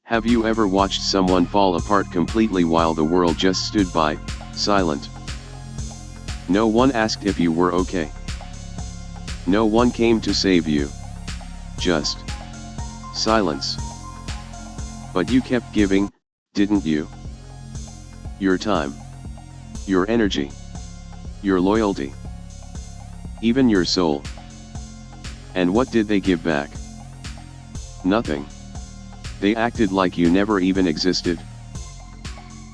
Have you ever watched someone fall apart completely while the world just stood by, silent? No one asked if you were okay. No one came to save you. Just silence. But you kept giving, didn't you? Your time. Your energy. Your loyalty. Even your soul. And what did they give back? Nothing. They acted like you never even existed.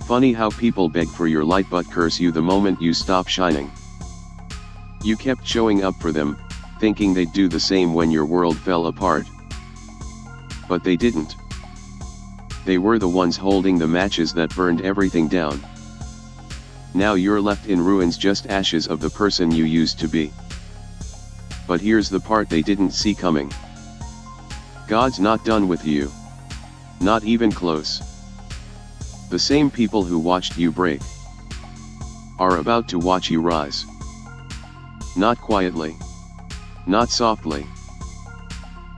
Funny how people beg for your light but curse you the moment you stop shining. You kept showing up for them, thinking they'd do the same when your world fell apart. But they didn't. They were the ones holding the matches that burned everything down. Now you're left in ruins, just ashes of the person you used to be. But here's the part they didn't see coming. God's not done with you. Not even close. The same people who watched you break are about to watch you rise. Not quietly. Not softly.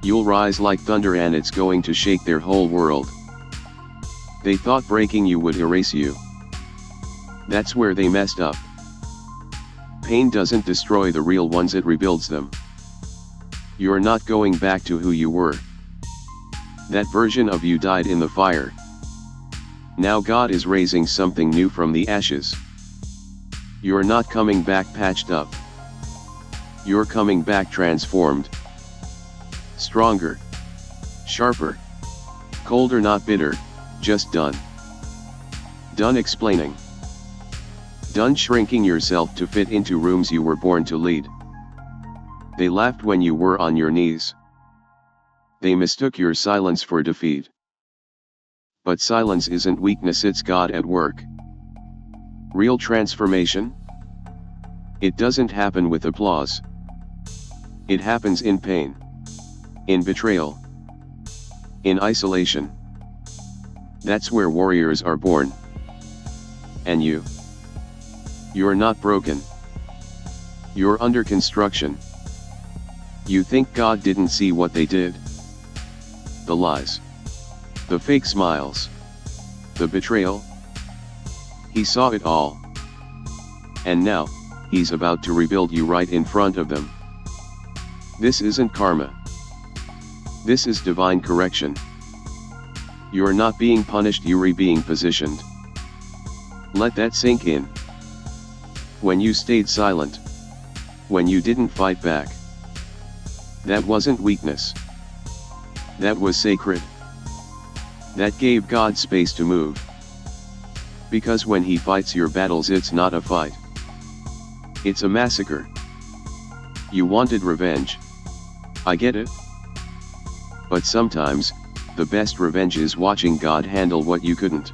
You'll rise like thunder, and it's going to shake their whole world. They thought breaking you would erase you. That's where they messed up. Pain doesn't destroy the real ones, it rebuilds them. You're not going back to who you were. That version of you died in the fire. Now God is raising something new from the ashes. You're not coming back patched up. You're coming back transformed. Stronger. Sharper. Colder, not bitter, just done. Done explaining. Done shrinking yourself to fit into rooms you were born to lead. They laughed when you were on your knees. They mistook your silence for defeat. But silence isn't weakness, it's God at work. Real transformation? It doesn't happen with applause. It happens in pain. In betrayal. In isolation. That's where warriors are born. And you're not broken. You're under construction. You think God didn't see what they did? The lies. The fake smiles. The betrayal. He saw it all. And now, He's about to rebuild you right in front of them. This isn't karma. This is divine correction. You're not being punished, you're being positioned. Let that sink in. When you stayed silent. When you didn't fight back. That wasn't weakness. That was sacred. That gave God space to move. Because when He fights your battles, it's not a fight. It's a massacre. You wanted revenge. I get it. But sometimes, the best revenge is watching God handle what you couldn't.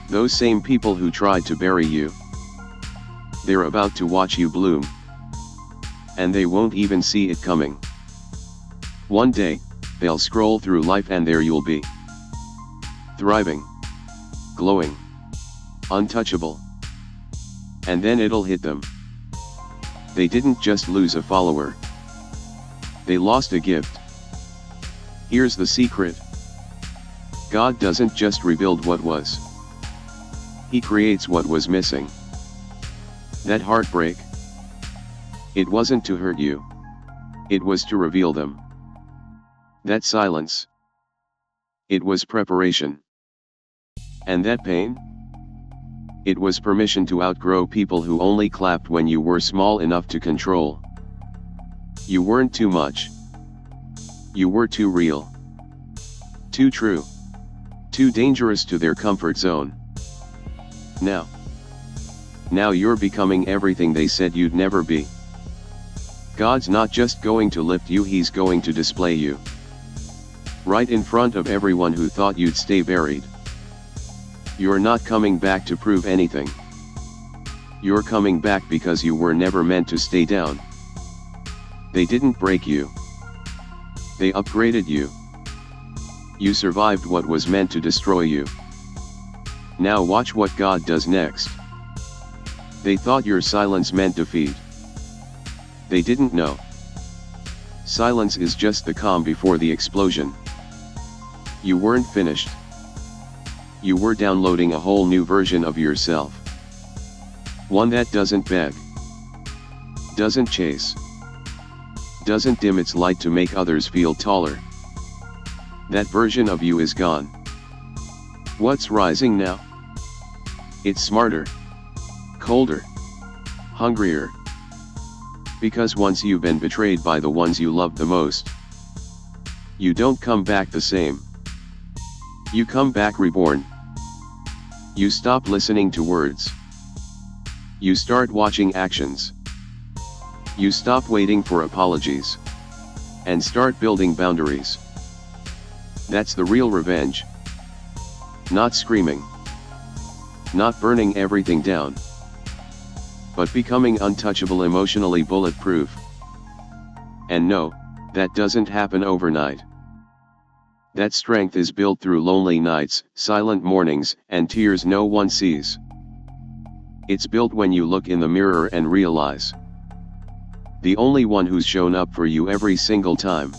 Those same people who tried to bury you, they're about to watch you bloom. And they won't even see it coming. One day, they'll scroll through life and there you'll be. Thriving. Glowing. Untouchable. And then it'll hit them. They didn't just lose a follower. They lost a gift. Here's the secret. God doesn't just rebuild what was. He creates what was missing. That heartbreak. It wasn't to hurt you. It was to reveal them. That silence. It was preparation. And that pain? It was permission to outgrow people who only clapped when you were small enough to control. You weren't too much. You were too real. Too true. Too dangerous to their comfort zone. Now you're becoming everything they said you'd never be. God's not just going to lift you, He's going to display you. Right in front of everyone who thought you'd stay buried. You're not coming back to prove anything. You're coming back because you were never meant to stay down. They didn't break you. They upgraded you. You survived what was meant to destroy you. Now watch what God does next. They thought your silence meant defeat. They didn't know. Silence is just the calm before the explosion. You weren't finished. You were downloading a whole new version of yourself. One that doesn't beg, doesn't chase, doesn't dim its light to make others feel taller. That version of you is gone. What's rising now? It's smarter, colder, hungrier. Because once you've been betrayed by the ones you loved the most, you don't come back the same. You come back reborn. You stop listening to words. You start watching actions. You stop waiting for apologies, and start building boundaries. That's the real revenge. Not screaming. Not burning everything down. But becoming untouchable, emotionally bulletproof. And no, that doesn't happen overnight. That strength is built through lonely nights, silent mornings, and tears no one sees. It's built when you look in the mirror and realize the only one who's shown up for you every single time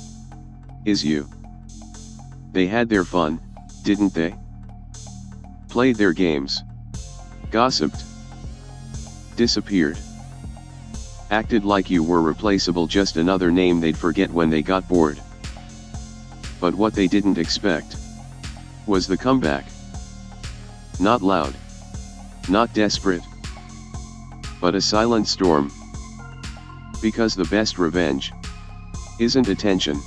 is you. They had their fun, didn't they? Played their games, gossiped, disappeared, acted like you were replaceable, just another name they'd forget when they got bored. But what they didn't expect was the comeback. Not loud, not desperate, but a silent storm. Because the best revenge isn't attention,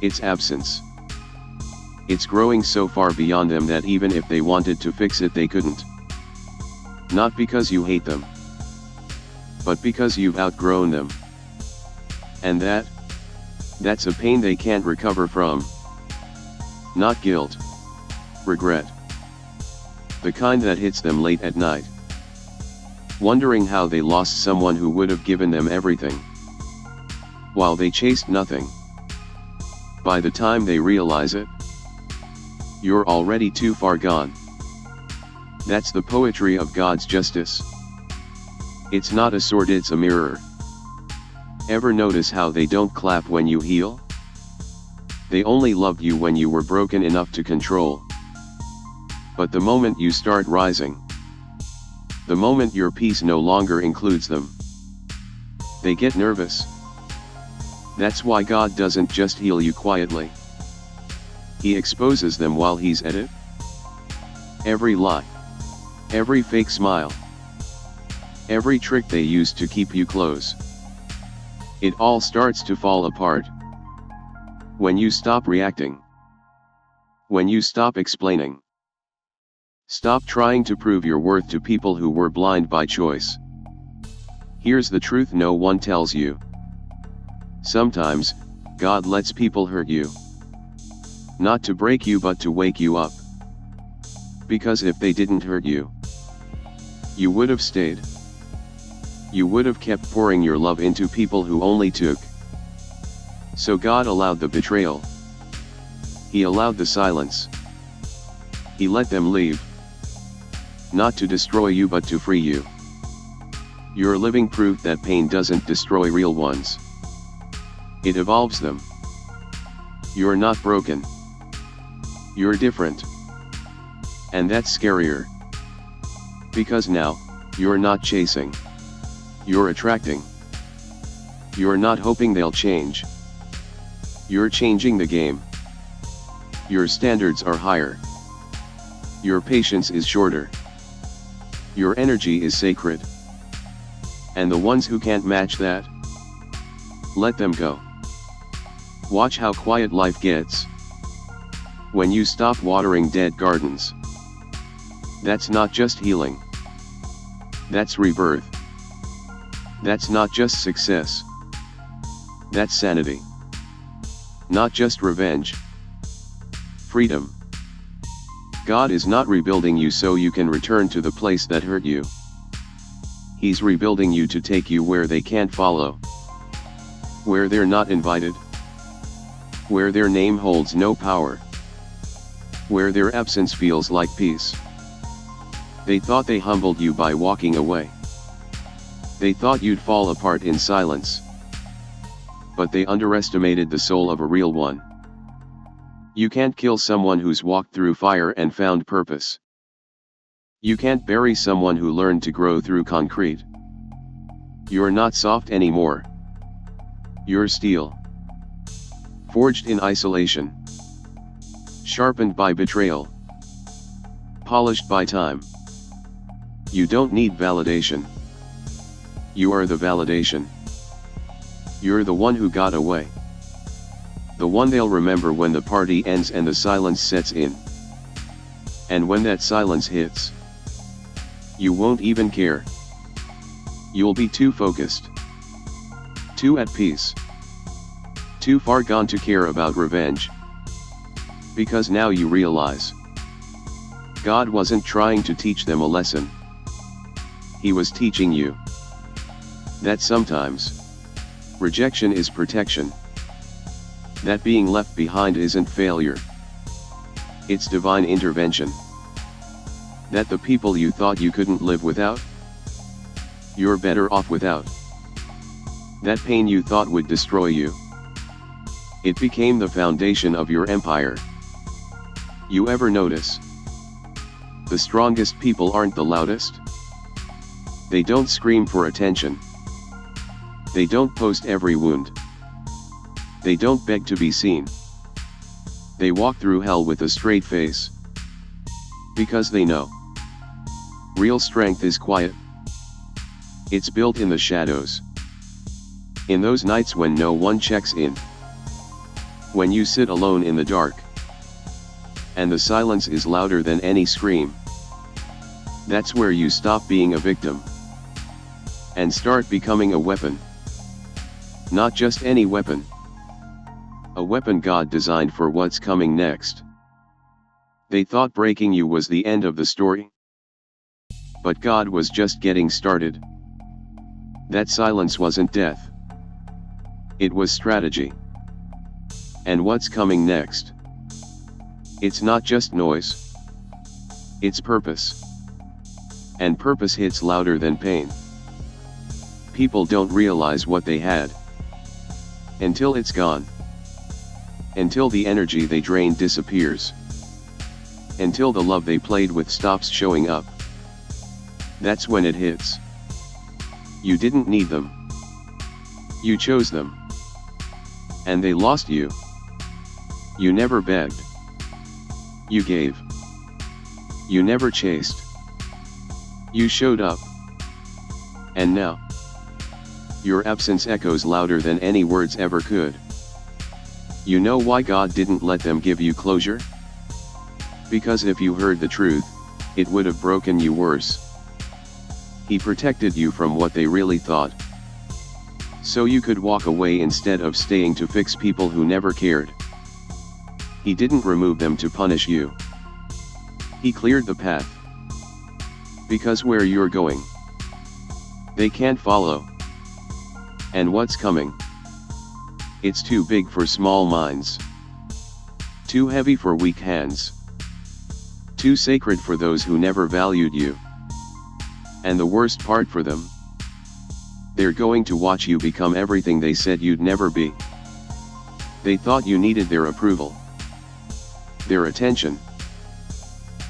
it's absence. It's growing so far beyond them that even if they wanted to fix it, they couldn't. Not because you hate them, but because you've outgrown them. And that's a pain they can't recover from. Not guilt, regret. The kind that hits them late at night, wondering how they lost someone who would have given them everything, while they chased nothing. By the time they realize it, you're already too far gone. That's the poetry of God's justice. It's not a sword, it's a mirror. Ever notice how they don't clap when you heal? They only loved you when you were broken enough to control. But the moment you start rising, the moment your peace no longer includes them, they get nervous. That's why God doesn't just heal you quietly. He exposes them while he's at it. Every lie, every fake smile, every trick they use to keep you close. It all starts to fall apart when you stop reacting, when you stop explaining, stop trying to prove your worth to people who were blind by choice. Here's the truth no one tells you. Sometimes, God lets people hurt you. Not to break you but to wake you up. Because if they didn't hurt you, you would have stayed. You would have kept pouring your love into people who only took. So God allowed the betrayal. He allowed the silence. He let them leave. Not to destroy you but to free you. You're living proof that pain doesn't destroy real ones. It evolves them. You're not broken. You're different. And that's scarier. Because now, you're not chasing. You're attracting. You're not hoping they'll change. You're changing the game. Your standards are higher. Your patience is shorter. Your energy is sacred. And the ones who can't match that, let them go. Watch how quiet life gets when you stop watering dead gardens. That's not just healing. That's rebirth. That's not just success. That's sanity. Not just revenge. Freedom. God is not rebuilding you so you can return to the place that hurt you. He's rebuilding you to take you where they can't follow. Where they're not invited. Where their name holds no power. Where their absence feels like peace. They thought they humbled you by walking away. They thought you'd fall apart in silence. But they underestimated the soul of a real one. You can't kill someone who's walked through fire and found purpose. You can't bury someone who learned to grow through concrete. You're not soft anymore. You're steel. Forged in isolation. Sharpened by betrayal. Polished by time. You don't need validation. You are the validation. You're the one who got away. The one they'll remember when the party ends and the silence sets in. And when that silence hits, you won't even care. You'll be too focused. Too at peace. Too far gone to care about revenge. Because now you realize, God wasn't trying to teach them a lesson. He was teaching you that sometimes rejection is protection. That being left behind isn't failure. It's divine intervention. That the people you thought you couldn't live without, you're better off without. That pain you thought would destroy you, it became the foundation of your empire. You ever notice? The strongest people aren't the loudest. They don't scream for attention. They don't post every wound. They don't beg to be seen. They walk through hell with a straight face. Because they know. Real strength is quiet. It's built in the shadows. In those nights when no one checks in. When you sit alone in the dark. And the silence is louder than any scream. That's where you stop being a victim. And start becoming a weapon. Not just any weapon. A weapon God designed for what's coming next. They thought breaking you was the end of the story. But God was just getting started. That silence wasn't death. It was strategy. And what's coming next? It's not just noise. It's purpose. And purpose hits louder than pain. People don't realize what they had. Until it's gone. Until the energy they drained disappears. Until the love they played with stops showing up. That's when it hits. You didn't need them. You chose them. And they lost you. You never begged. You gave. You never chased. You showed up. And now, your absence echoes louder than any words ever could. You know why God didn't let them give you closure? Because if you heard the truth, it would have broken you worse. He protected you from what they really thought. So you could walk away instead of staying to fix people who never cared. He didn't remove them to punish you. He cleared the path. Because where you're going, they can't follow. And what's coming? It's too big for small minds. Too heavy for weak hands. Too sacred for those who never valued you. And the worst part for them? They're going to watch you become everything they said you'd never be. They thought you needed their approval. Their attention.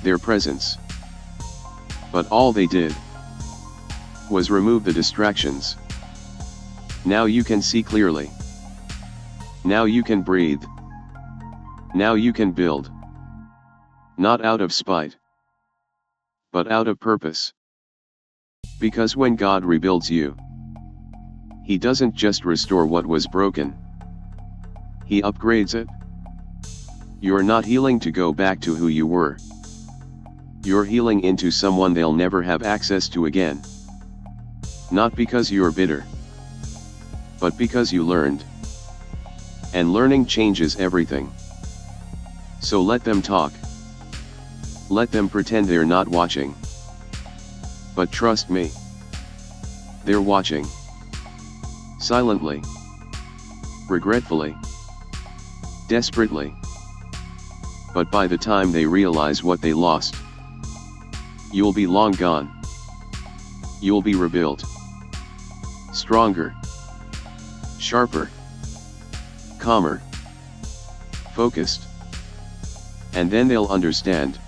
Their presence. But all they did was remove the distractions. Now you can see clearly. Now you can breathe. Now you can build. Not out of spite, but out of purpose. Because when God rebuilds you, He doesn't just restore what was broken. He upgrades it. You're not healing to go back to who you were. You're healing into someone they'll never have access to again. Not because you're bitter, but because you learned. And learning changes everything. So let them talk. Let them pretend they're not watching. But trust me, they're watching. Silently. Regretfully. Desperately. But by the time they realize what they lost, you'll be long gone. You'll be rebuilt. Stronger. Sharper. Calmer. Focused. And then they'll understand.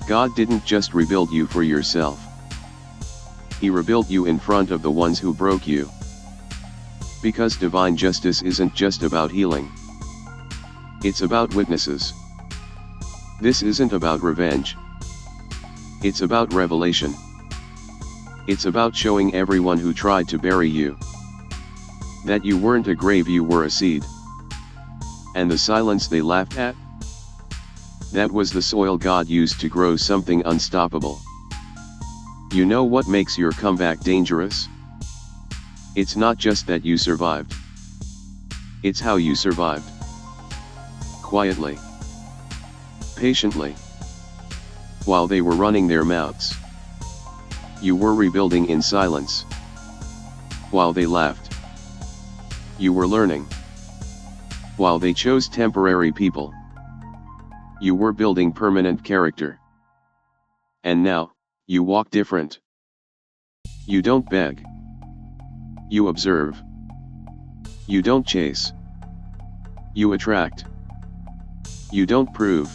God didn't just rebuild you for yourself. He rebuilt you in front of the ones who broke you. Because divine justice isn't just about healing. It's about witnesses. This isn't about revenge. It's about revelation. It's about showing everyone who tried to bury you that you weren't a grave, you were a seed. And the silence they laughed at? That was the soil God used to grow something unstoppable. You know what makes your comeback dangerous? It's not just that you survived. It's how you survived. Quietly. Patiently. While they were running their mouths. You were rebuilding in silence. While they laughed. You were learning. While they chose temporary people. You were building permanent character. And now, you walk different. You don't beg. You observe. You don't chase. You attract. You don't prove.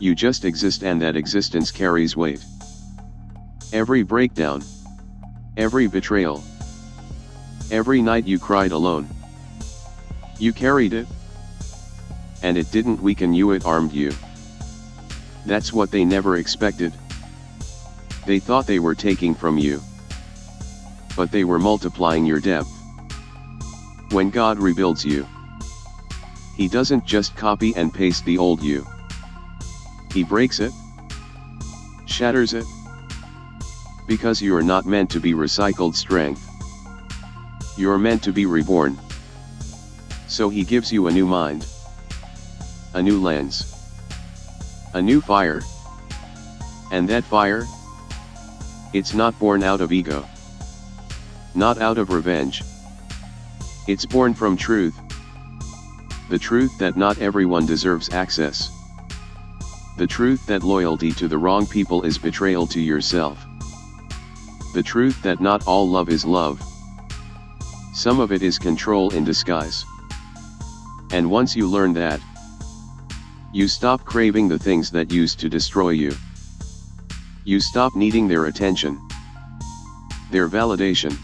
You just exist, and that existence carries weight. Every breakdown. Every betrayal. Every night you cried alone. You carried it. And it didn't weaken you, it armed you. That's what they never expected. They thought they were taking from you. But they were multiplying your depth. When God rebuilds you, He doesn't just copy and paste the old you. He breaks it, shatters it. Because you are not meant to be recycled strength. You're meant to be reborn. So He gives you a new mind. A new lens. A new fire. And that fire? It's not born out of ego. Not out of revenge. It's born from truth. The truth that not everyone deserves access. The truth that loyalty to the wrong people is betrayal to yourself. The truth that not all love is love. Some of it is control in disguise. And once you learn that, you stop craving the things that used to destroy you. You stop needing their attention, their validation,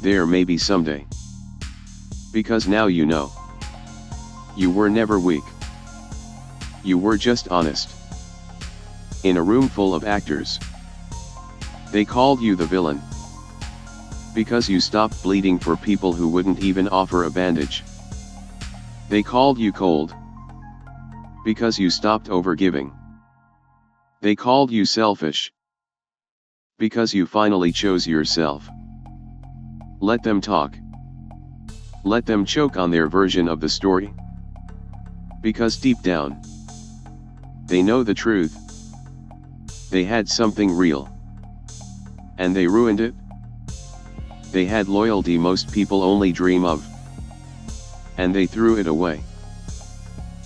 their maybe someday. Because now you know. You were never weak. You were just honest. In a room full of actors, they called you the villain. Because you stopped bleeding for people who wouldn't even offer a bandage. They called you cold. Because you stopped overgiving. They called you selfish. Because you finally chose yourself. Let them talk. Let them choke on their version of the story. Because deep down, they know the truth. They had something real. And they ruined it. They had loyalty most people only dream of. And they threw it away.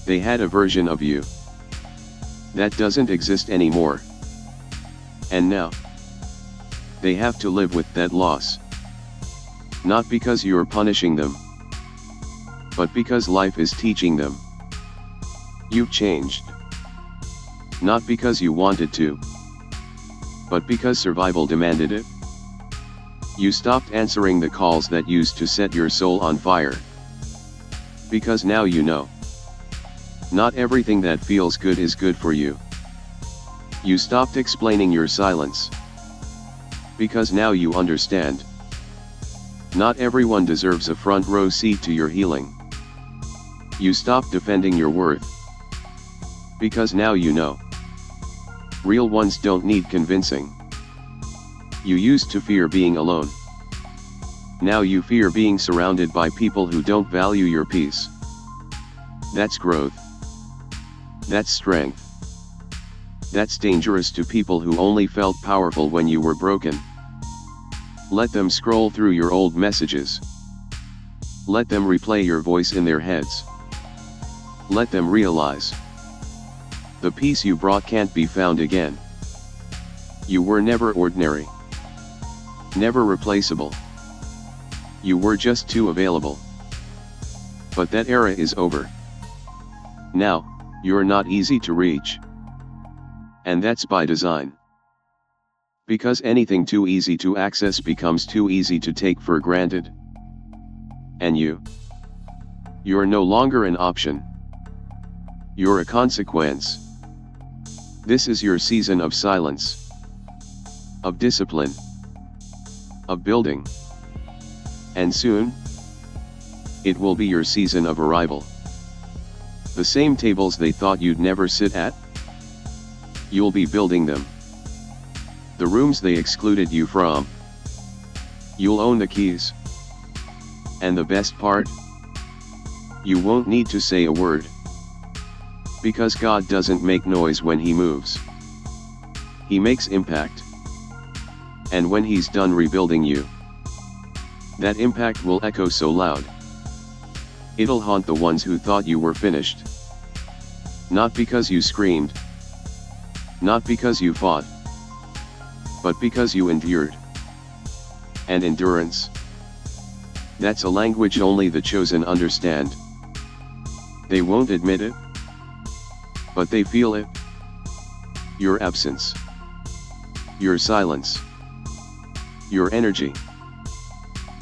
They had a version of you that doesn't exist anymore. And now, they have to live with that loss. Not because you're punishing them, but because life is teaching them. You've changed. Not because you wanted to, but because survival demanded it. You stopped answering the calls that used to set your soul on fire. Because now you know. Not everything that feels good is good for you. You stopped explaining your silence. Because now you understand. Not everyone deserves a front row seat to your healing. You stopped defending your worth. Because now you know. Real ones don't need convincing. You used to fear being alone. Now you fear being surrounded by people who don't value your peace. That's growth. That's strength. That's dangerous to people who only felt powerful when you were broken. Let them scroll through your old messages. Let them replay your voice in their heads. Let them realize. The peace you brought can't be found again. You were never ordinary. Never replaceable. You were just too available. But that era is over. Now, you're not easy to reach. And that's by design. Because anything too easy to access becomes too easy to take for granted. And you're no longer an option. You're a consequence. This is your season of silence, of discipline, of building. And soon, it will be your season of arrival. The same tables they thought you'd never sit at, you'll be building them. The rooms they excluded you from, you'll own the keys. And the best part? You won't need to say a word. Because God doesn't make noise when He moves. He makes impact. And when He's done rebuilding you, that impact will echo so loud. It'll haunt the ones who thought you were finished. Not because you screamed. Not because you fought. But because you endured. And endurance, that's a language only the chosen understand. They won't admit it, but they feel it. Your absence. Your silence. Your energy.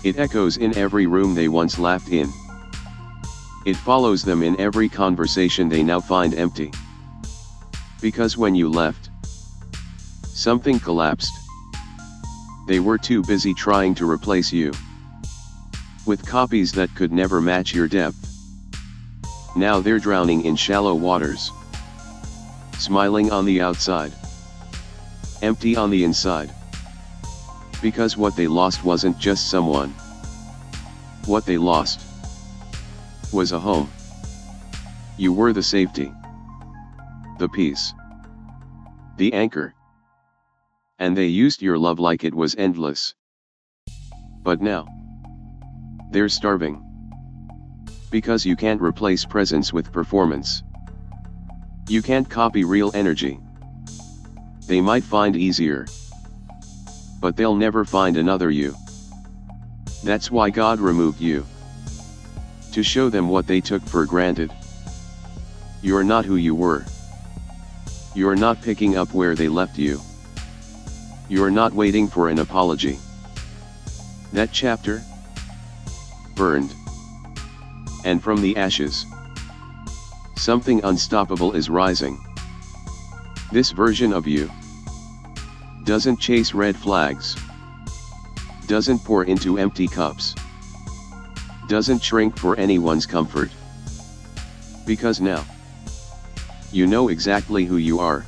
It echoes in every room they once laughed in. It follows them in every conversation they now find empty. Because when you left, something collapsed. They were too busy trying to replace you with copies that could never match your depth. Now they're drowning in shallow waters, smiling on the outside, empty on the inside. Because what they lost wasn't just someone. What they lost was a home. You were the safety, the peace, the anchor. And they used your love like it was endless. But now, they're starving. Because you can't replace presence with performance. You can't copy real energy. They might find easier, but they'll never find another you. That's why God removed you. To show them what they took for granted. You're not who you were. You're not picking up where they left you. You're not waiting for an apology. That chapter burned. And from the ashes, something unstoppable is rising. This version of you doesn't chase red flags, doesn't pour into empty cups, doesn't shrink for anyone's comfort. Because now, you know exactly who you are.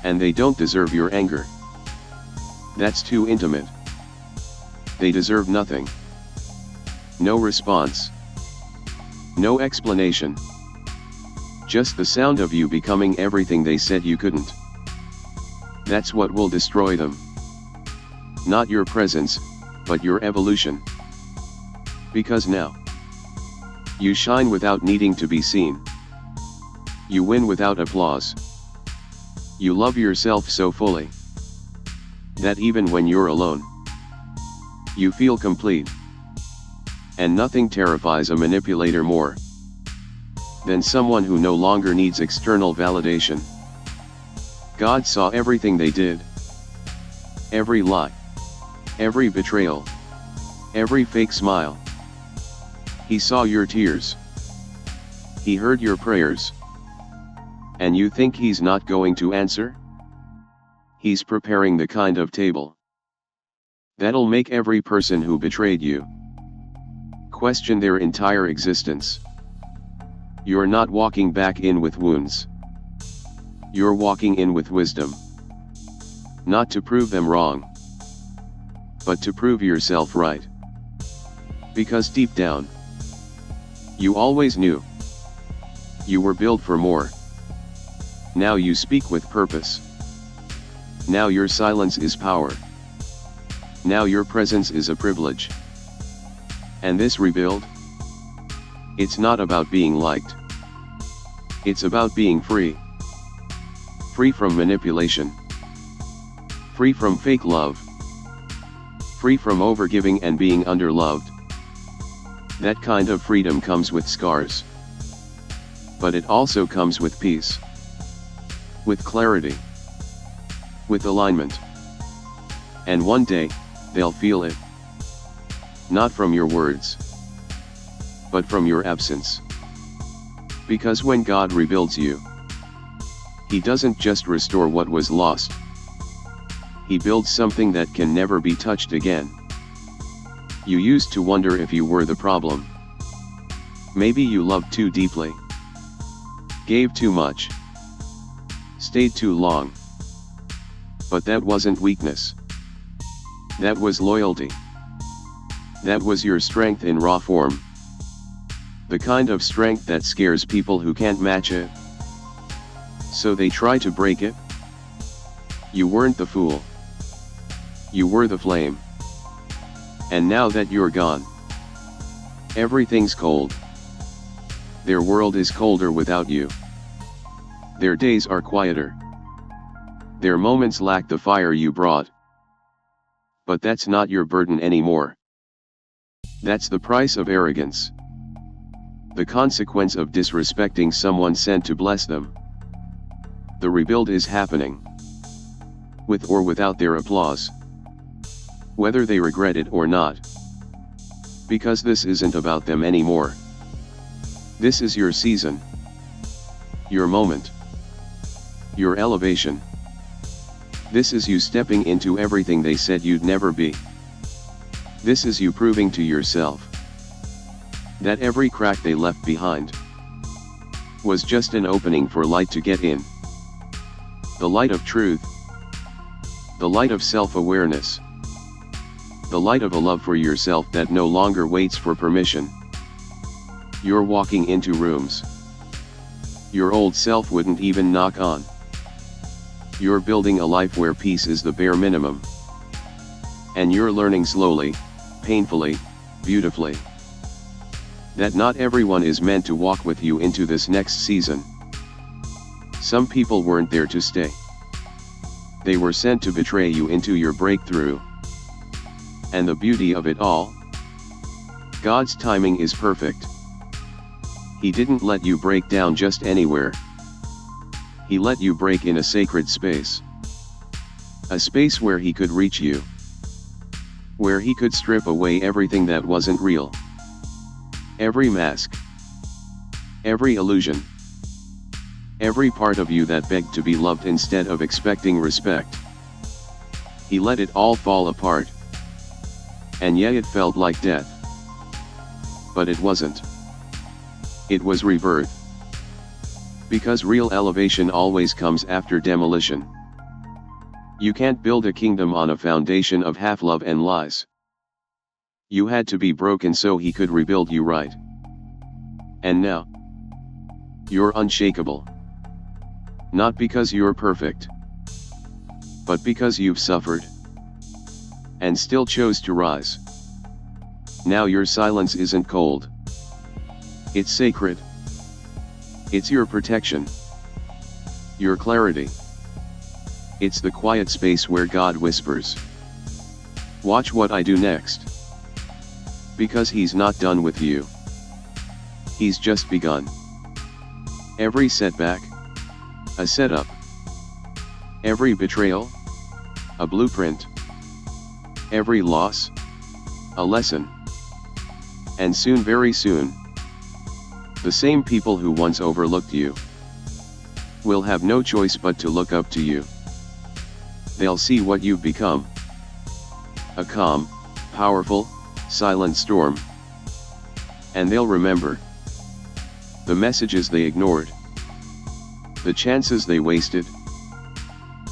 And they don't deserve your anger. That's too intimate. They deserve nothing. No response. No explanation. Just the sound of you becoming everything they said you couldn't. That's what will destroy them. Not your presence, but your evolution. Because now, you shine without needing to be seen. You win without applause. You love yourself so fully that even when you're alone, you feel complete. And nothing terrifies a manipulator more than someone who no longer needs external validation. God saw everything they did. Every lie. Every betrayal. Every fake smile. He saw your tears. He heard your prayers. And you think He's not going to answer? He's preparing the kind of table that'll make every person who betrayed you question their entire existence. You're not walking back in with wounds. You're walking in with wisdom. Not to prove them wrong, but to prove yourself right. Because deep down, you always knew you were built for more. Now you speak with purpose. Now your silence is power. Now your presence is a privilege. And this rebuild, it's not about being liked. It's about being free. Free from manipulation. Free from fake love. Free from overgiving and being underloved. That kind of freedom comes with scars. but it also comes with peace, with clarity, with alignment. And one day, they'll feel it. Not from your words, but from your absence. Because when God rebuilds you, He doesn't just restore what was lost. He builds something that can never be touched again. You used to wonder if you were the problem. Maybe you loved too deeply, gave too much, stayed too long. But that wasn't weakness. That was loyalty. That was your strength in raw form. The kind of strength that scares people who can't match it. So they try to break it. You weren't the fool. You were the flame. And now that you're gone, everything's cold. Their world is colder without you. Their days are quieter. Their moments lack the fire you brought. But that's not your burden anymore. That's the price of arrogance. The consequence of disrespecting someone sent to bless them. The rebuild is happening. With or without their applause. Whether they regret it or not. Because this isn't about them anymore. This is your season. Your moment. Your elevation. This is you stepping into everything they said you'd never be. This is you proving to yourself that every crack they left behind was just an opening for light to get in. The light of truth. The light of self-awareness. The light of a love for yourself that no longer waits for permission. You're walking into rooms your old self wouldn't even knock on. You're building a life where peace is the bare minimum. And you're learning slowly, painfully, beautifully, that not everyone is meant to walk with you into this next season. Some people weren't there to stay. They were sent to betray you into your breakthrough. And the beauty of it all? God's timing is perfect. He didn't let you break down just anywhere. He let you break in a sacred space. A space where He could reach you. Where He could strip away everything that wasn't real. Every mask. Every illusion. Every part of you that begged to be loved instead of expecting respect. He let it all fall apart. And yeah, it felt like death. But it wasn't. It was rebirth. Because real elevation always comes after demolition. You can't build a kingdom on a foundation of half-love and lies. You had to be broken so He could rebuild you right. And now, you're unshakable. Not because you're perfect, but because you've suffered, and still chose to rise. Now your silence isn't cold. It's sacred. It's your protection. Your clarity. It's the quiet space where God whispers, "Watch what I do next." Because He's not done with you. He's just begun. Every setback, a setup. Every betrayal, a blueprint. Every loss, a lesson. And soon, very soon, the same people who once overlooked you will have no choice but to look up to you. They'll see what you've become. A calm, powerful, silent storm. And they'll remember the messages they ignored, the chances they wasted,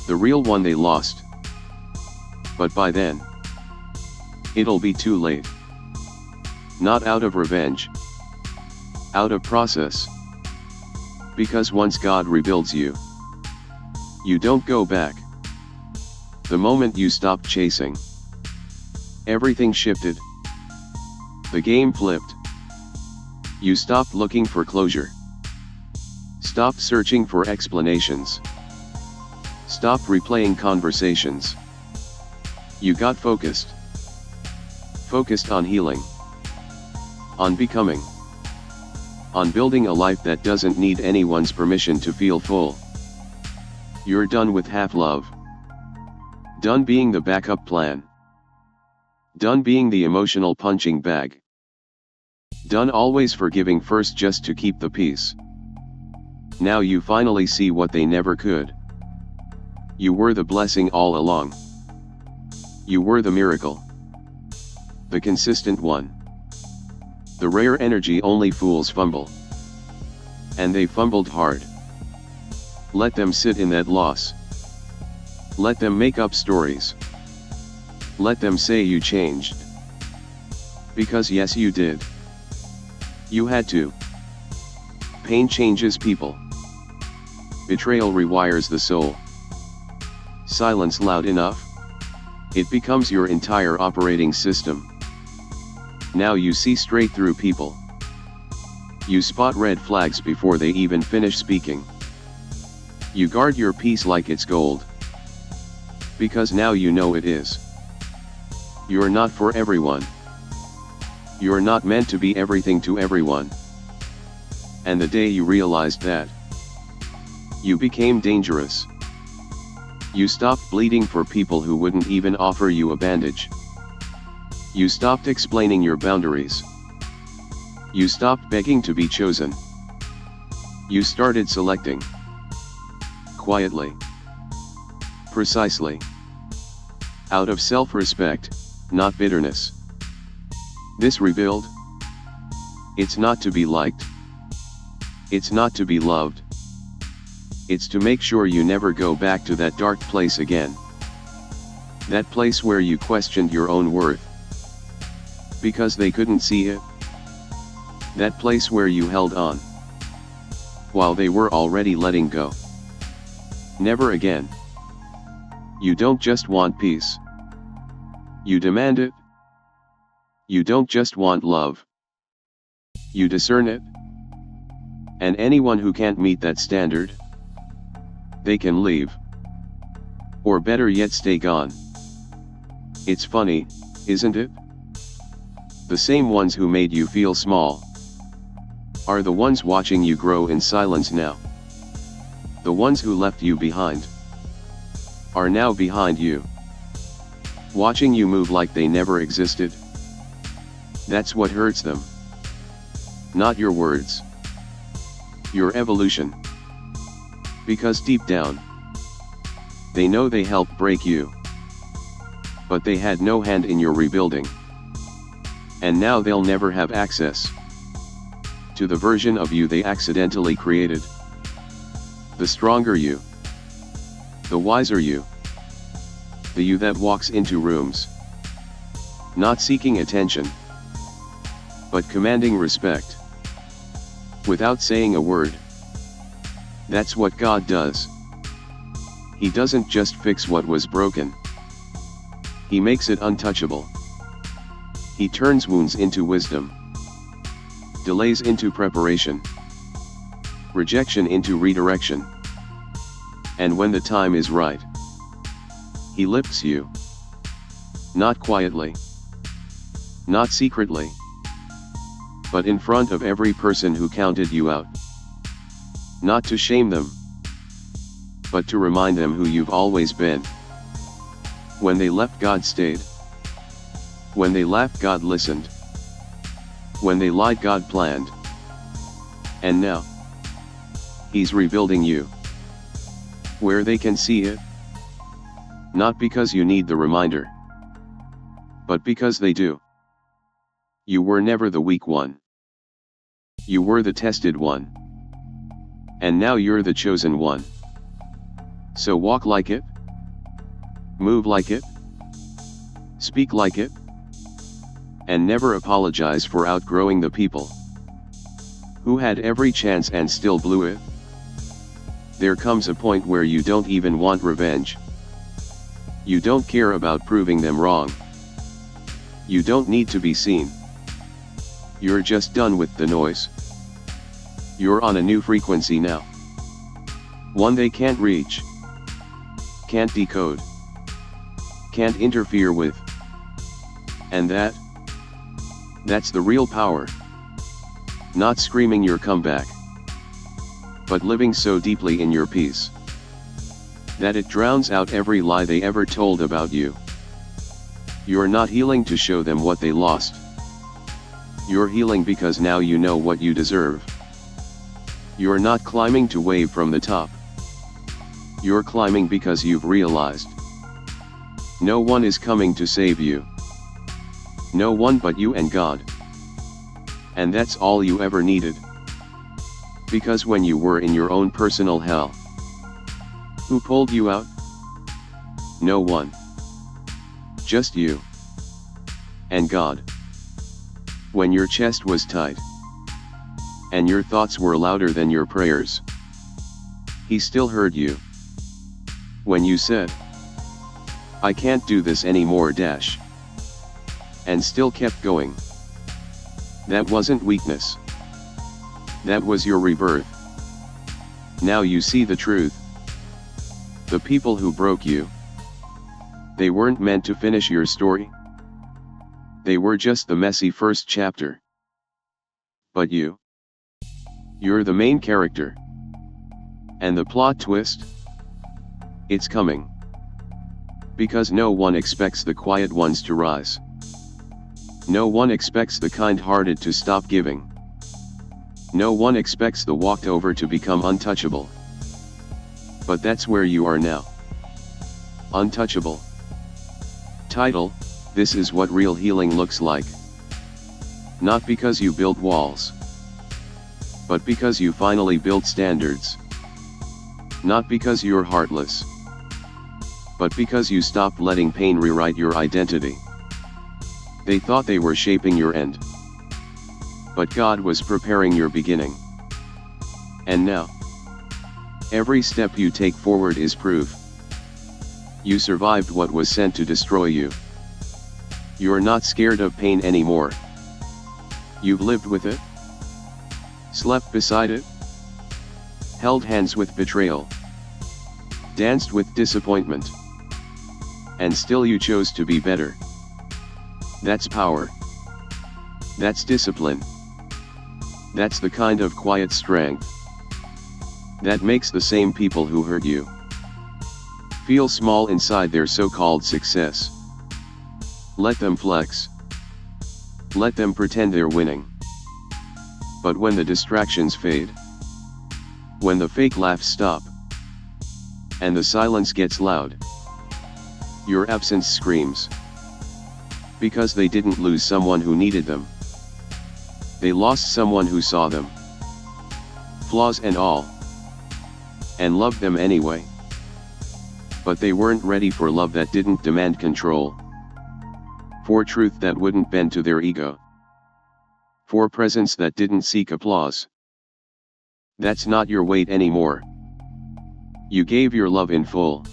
the real one they lost. But by then, it'll be too late. Not out of revenge, out of process. Because once God rebuilds you, you don't go back. The moment you stopped chasing, everything shifted. The game flipped. You stopped looking for closure. Stopped searching for explanations. Stopped replaying conversations. You got focused. Focused on healing. On becoming. on building a life that doesn't need anyone's permission to feel full. You're done with half love. Done being the backup plan. Done being the emotional punching bag. Done always forgiving first just to keep the peace. Now you finally see what they never could. You were the blessing all along. You were the miracle. The consistent one. The rare energy only fools fumble. And they fumbled hard. Let them sit in that loss. Let them make up stories. Let them say you changed. Because yes, you did. You had to. Pain changes people. Betrayal rewires the soul. Silence loud enough, it becomes your entire operating system. Now you see straight through people. You spot red flags before they even finish speaking. You guard your peace like it's gold. Because now you know it is. You're not for everyone. You're not meant to be everything to everyone. And the day you realized that, you became dangerous. You stopped bleeding for people who wouldn't even offer you a bandage. You stopped explaining your boundaries. You stopped begging to be chosen. You started selecting. Quietly. Precisely. Out of self-respect, not bitterness. This rebuild? It's not to be liked. It's not to be loved. It's to make sure you never go back to that dark place again. That place where you questioned your own worth. Because they couldn't see it. That place where you held on. While they were already letting go. Never again. You don't just want peace. You demand it. You don't just want love. You discern it. And anyone who can't meet that standard, they can leave. Or better yet, stay gone. It's funny, isn't it? The same ones who made you feel small are the ones watching you grow in silence now. The ones who left you behind are now behind you, watching you move like they never existed. That's what hurts them. Not your words. Your evolution. Because deep down, they know they helped break you. But they had no hand in your rebuilding. And now they'll never have access to the version of you they accidentally created. The stronger you. The wiser you. The you that walks into rooms, not seeking attention, but commanding respect, without saying a word. That's what God does. He doesn't just fix what was broken. He makes it untouchable. He turns wounds into wisdom, delays into preparation, rejection into redirection. And when the time is right, He lifts you. Not quietly, not secretly, but in front of every person who counted you out. Not to shame them, but to remind them who you've always been. When they left, God stayed. When they laughed, God listened. When they lied, God planned. And now, He's rebuilding you. Where they can see it. Not because you need the reminder, but because they do. You were never the weak one. You were the tested one. And now you're the chosen one. So walk like it. Move like it. Speak like it. And never apologize for outgrowing the people who had every chance and still blew it. There comes a point where you don't even want revenge. You don't care about proving them wrong. You don't need to be seen. You're just done with the noise. You're on a new frequency now. One they can't reach, can't decode, can't interfere with. And that's the real power. Not screaming your comeback, but living so deeply in your peace that it drowns out every lie they ever told about you. You're not healing to show them what they lost. You're healing because now you know what you deserve. You're not climbing to wave from the top. You're climbing because you've realized no one is coming to save you. No one but you and God. And that's all you ever needed. Because when you were in your own personal hell, who pulled you out? No one. Just you. And God. When your chest was tight, and your thoughts were louder than your prayers, He still heard you. When you said, I can't do this anymore dash, and still kept going. That wasn't weakness. That was your rebirth. Now you see the truth. The people who broke you, they weren't meant to finish your story. They were just the messy first chapter. But you're the main character. And the plot twist? It's coming. Because no one expects the quiet ones to rise. No one expects the kind-hearted to stop giving. No one expects the walked over to become untouchable. But that's where you are now. Untouchable. Title: This is what real healing looks like. Not because you built walls, but because you finally built standards. Not because you're heartless, but because you stopped letting pain rewrite your identity. They thought they were shaping your end, but God was preparing your beginning. And now, every step you take forward is proof. You survived what was sent to destroy you. You're not scared of pain anymore. You've lived with it, slept beside it, held hands with betrayal, danced with disappointment, and still you chose to be better. That's power. That's discipline. That's the kind of quiet strength that makes the same people who hurt you feel small inside their so-called success. Let them flex. Let them pretend they're winning. But when the distractions fade, when the fake laughs stop, and the silence gets loud, your absence screams. Because they didn't lose someone who needed them. They lost someone who saw them, flaws and all, and loved them anyway. But they weren't ready for love that didn't demand control, for truth that wouldn't bend to their ego, for presence that didn't seek applause. That's not your weight anymore. You gave your love in full.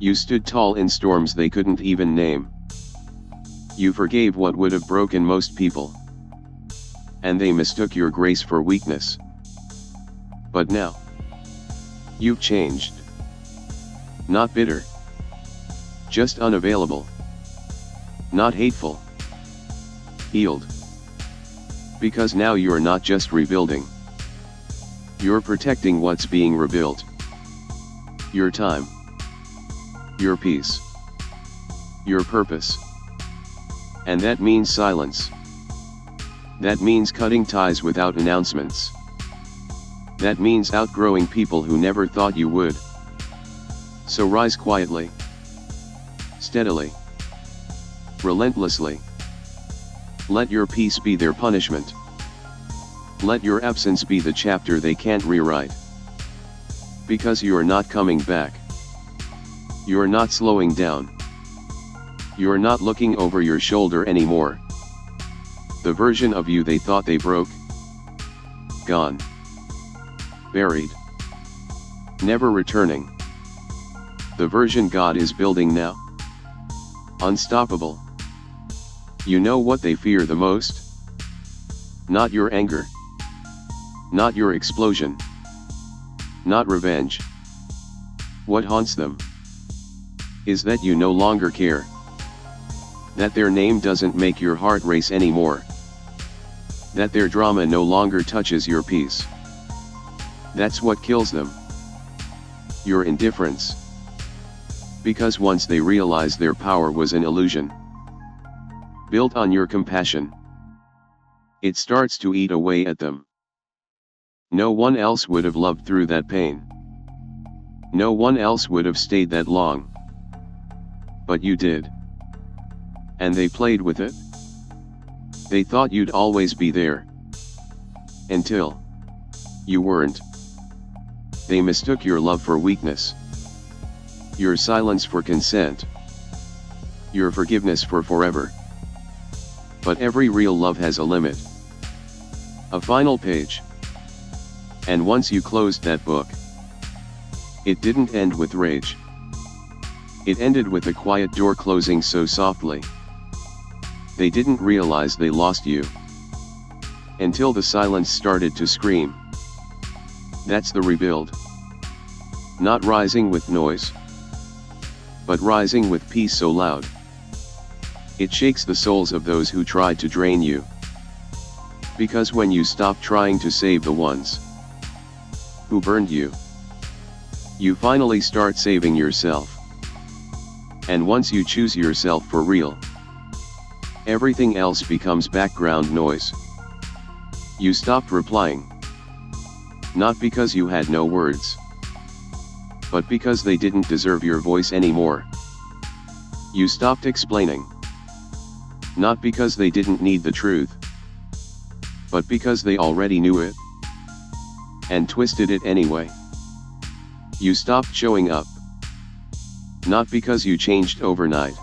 You stood tall in storms they couldn't even name. You forgave what would have broken most people, and they mistook your grace for weakness. But now, you've changed. Not bitter, just unavailable. Not hateful, healed. Because now you're not just rebuilding. You're protecting what's being rebuilt. Your time, your peace, your purpose. And that means silence. That means cutting ties without announcements. That means outgrowing people who never thought you would. So rise quietly, steadily, relentlessly. Let your peace be their punishment. Let your absence be the chapter they can't rewrite. Because you're not coming back. You're not slowing down. You're not looking over your shoulder anymore. The version of you they thought they broke, gone, buried, never returning. The version God is building now, unstoppable. You know what they fear the most? Not your anger, not your explosion, not revenge. What haunts them is that you no longer care. That their name doesn't make your heart race anymore. That their drama no longer touches your peace. That's what kills them. Your indifference. Because once they realize their power was an illusion, built on your compassion, it starts to eat away at them. No one else would have loved through that pain. No one else would have stayed that long. But you did. And they played with it. They thought you'd always be there. Until you weren't. They mistook your love for weakness. Your silence for consent. Your forgiveness for forever. But every real love has a limit. A final page. And once you closed that book, it didn't end with rage. It ended with a quiet door closing so softly. They didn't realize they lost you. Until the silence started to scream. That's the rebuild. Not rising with noise, but rising with peace so loud it shakes the souls of those who tried to drain you. Because when you stop trying to save the ones who burned you, you finally start saving yourself. And once you choose yourself for real, everything else becomes background noise. You stopped replying. Not because you had no words, but because they didn't deserve your voice anymore. You stopped explaining. Not because they didn't need the truth, but because they already knew it, and twisted it anyway. You stopped showing up. Not because you changed overnight,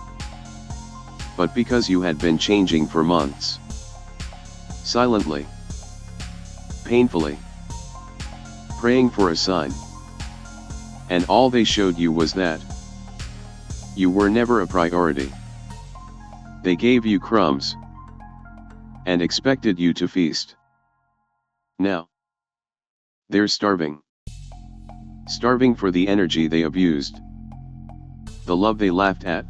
but because you had been changing for months. Silently. Painfully. Praying for a sign. And all they showed you was that you were never a priority. They gave you crumbs and expected you to feast. Now they're starving. Starving for the energy they abused, the love they laughed at,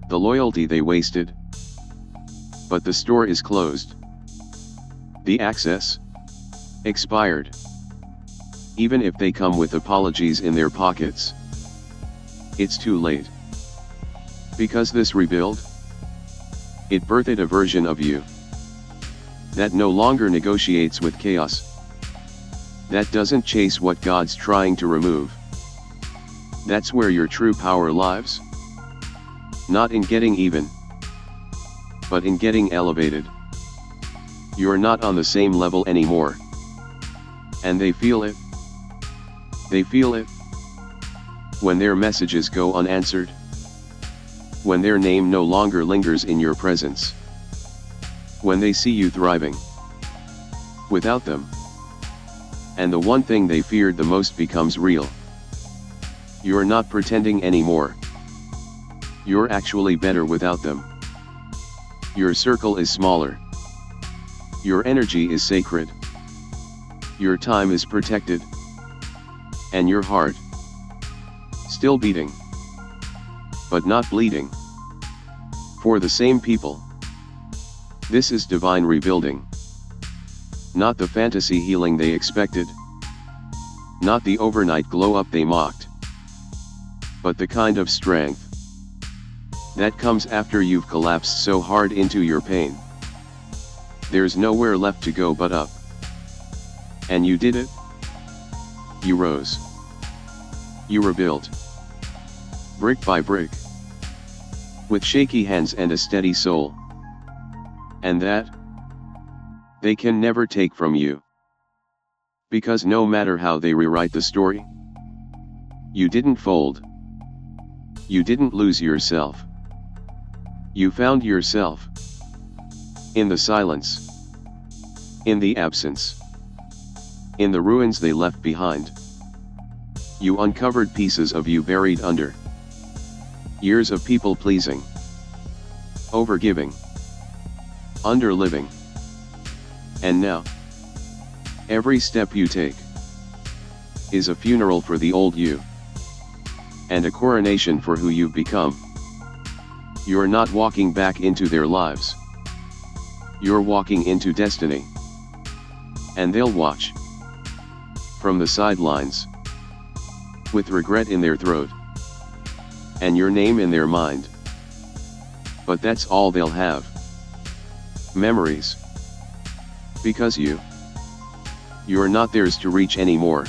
the loyalty they wasted. But the store is closed. The access expired. Even if they come with apologies in their pockets, it's too late. Because this rebuild, it birthed a version of you that no longer negotiates with chaos, that doesn't chase what God's trying to remove. That's where your true power lies. Not in getting even, but in getting elevated. You're not on the same level anymore. And they feel it. They feel it. When their messages go unanswered. When their name no longer lingers in your presence. When they see you thriving without them. And the one thing they feared the most becomes real. You're not pretending anymore. You're actually better without them. Your circle is smaller. Your energy is sacred. Your time is protected. And your heart still beating, but not bleeding. For the same people. This is divine rebuilding. Not the fantasy healing they expected. Not the overnight glow up they mocked. But the kind of strength that comes after you've collapsed so hard into your pain. There's nowhere left to go but up. And you did it. You rose. You rebuilt. Brick by brick. With shaky hands and a steady soul. And that they can never take from you. Because no matter how they rewrite the story, you didn't fold. You didn't lose yourself. You found yourself. In the silence. In the absence. In the ruins they left behind. You uncovered pieces of you buried under years of people pleasing, overgiving, underliving. And now, every step you take is a funeral for the old you, and a coronation for who you've become. You're not walking back into their lives. You're walking into destiny. And they'll watch from the sidelines, with regret in their throat, and your name in their mind. But that's all they'll have. Memories. Because you're not theirs to reach anymore.